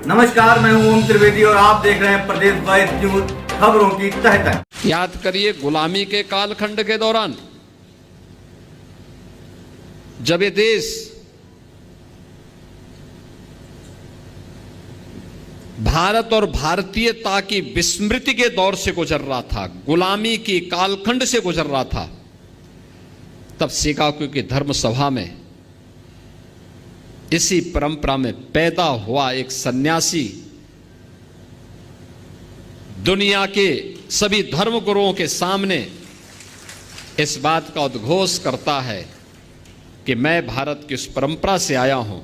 नमस्कार, मैं हूं ओम त्रिवेदी और आप देख रहे हैं प्रदेश वाइज न्यूज, खबरों की तह तक। याद करिए गुलामी के कालखंड के दौरान जब ये देश भारत और भारतीयता की विस्मृति के दौर से गुजर रहा था, गुलामी की कालखंड से गुजर रहा था, तब शिकागो की धर्म सभा में इसी परंपरा में पैदा हुआ एक सन्यासी दुनिया के सभी धर्म गुरुओं के सामने इस बात का उद्घोष करता है कि मैं भारत की उस परंपरा से आया हूं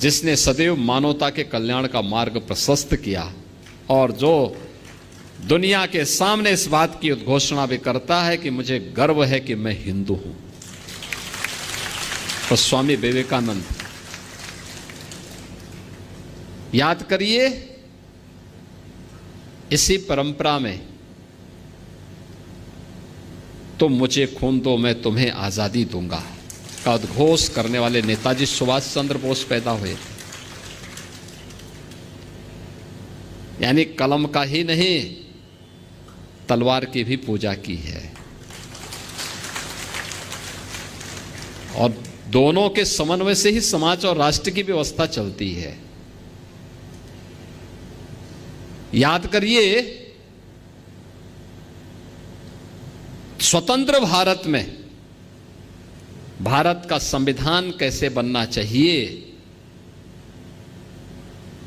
जिसने सदैव मानवता के कल्याण का मार्ग प्रशस्त किया, और जो दुनिया के सामने इस बात की उद्घोषणा भी करता है कि मुझे गर्व है कि मैं हिंदू हूं। तो स्वामी विवेकानंद, याद करिए इसी परंपरा में तुम मुझे खून दो मैं तुम्हें आजादी दूंगा का उद्घोष करने वाले नेताजी सुभाष चंद्र बोस पैदा हुए। यानी कलम का ही नहीं, तलवार की भी पूजा की है, और दोनों के समन्वय से ही समाज और राष्ट्र की व्यवस्था चलती है। याद करिए स्वतंत्र भारत में भारत का संविधान कैसे बनना चाहिए,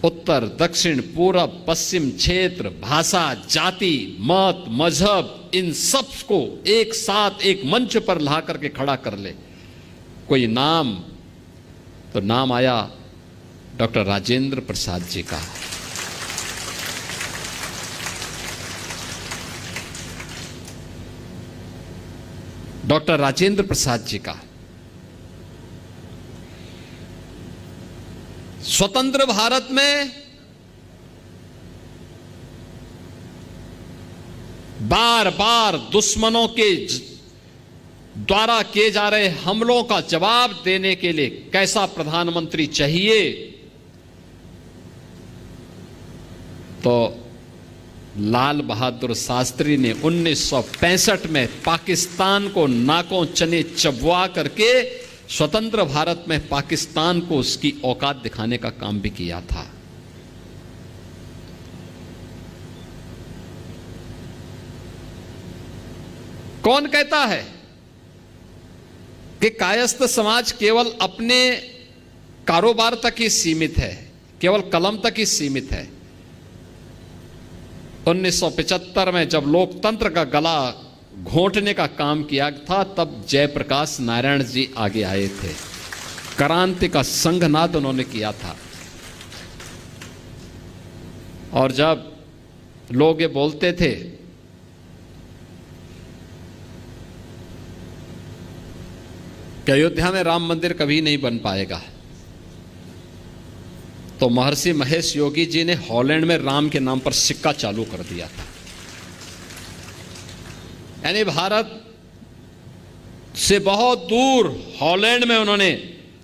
उत्तर दक्षिण पूरब पश्चिम क्षेत्र, भाषा, जाति, मत, मजहब, इन सब को एक साथ एक मंच पर ला करके खड़ा कर ले। कोई नाम, तो नाम आया डॉक्टर राजेंद्र प्रसाद जी का। डॉक्टर राजेंद्र प्रसाद जी का। स्वतंत्र भारत में बार बार दुश्मनों के द्वारा किए जा रहे हमलों का जवाब देने के लिए कैसा प्रधानमंत्री चाहिए, तो लाल बहादुर शास्त्री ने 1965 में पाकिस्तान को नाकों चने चबवा करके स्वतंत्र भारत में पाकिस्तान को उसकी औकात दिखाने का काम भी किया था। कौन कहता है कि कायस्थ समाज केवल अपने कारोबार तक ही सीमित है, केवल कलम तक ही सीमित है। 1975 में जब लोकतंत्र का गला घोंटने का काम किया था, तब जयप्रकाश नारायण जी आगे आए थे, क्रांति का संघनाद उन्होंने किया था। और जब लोग ये बोलते थे कि अयोध्या में राम मंदिर कभी नहीं बन पाएगा, तो महर्षि महेश योगी जी ने हॉलैंड में राम के नाम पर सिक्का चालू कर दिया था। यानी भारत से बहुत दूर हॉलैंड में उन्होंने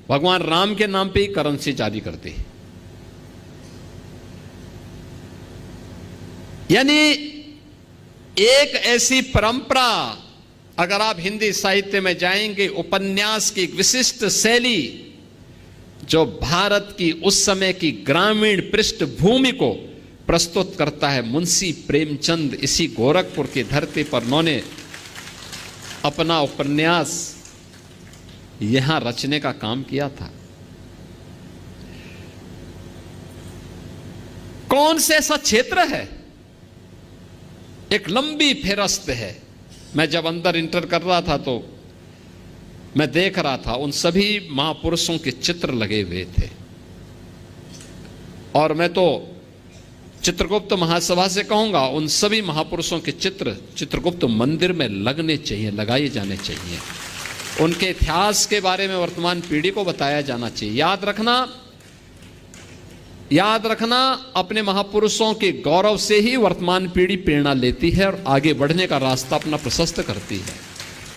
भगवान राम के नाम पे ही करेंसी जारी कर दी। यानी एक ऐसी परंपरा, अगर आप हिंदी साहित्य में जाएंगे, उपन्यास की एक विशिष्ट शैली जो भारत की उस समय की ग्रामीण पृष्ठभूमि को प्रस्तुत करता है। मुंशी प्रेमचंद इसी गोरखपुर की धरती पर उन्होंने अपना उपन्यास यहां रचने का काम किया था। कौन से ऐसा क्षेत्र है, एक लंबी फेरस्त है। मैं जब अंदर इंटर कर रहा था तो मैं देख रहा था उन सभी महापुरुषों के चित्र लगे हुए थे, और मैं तो चित्रगुप्त महासभा से कहूंगा उन सभी महापुरुषों के चित्र चित्रगुप्त मंदिर में लगने चाहिए, लगाए जाने चाहिए। उनके इतिहास के बारे में वर्तमान पीढ़ी को बताया जाना चाहिए। याद रखना अपने महापुरुषों के गौरव से ही वर्तमान पीढ़ी प्रेरणा लेती है और आगे बढ़ने का रास्ता अपना प्रशस्त करती है।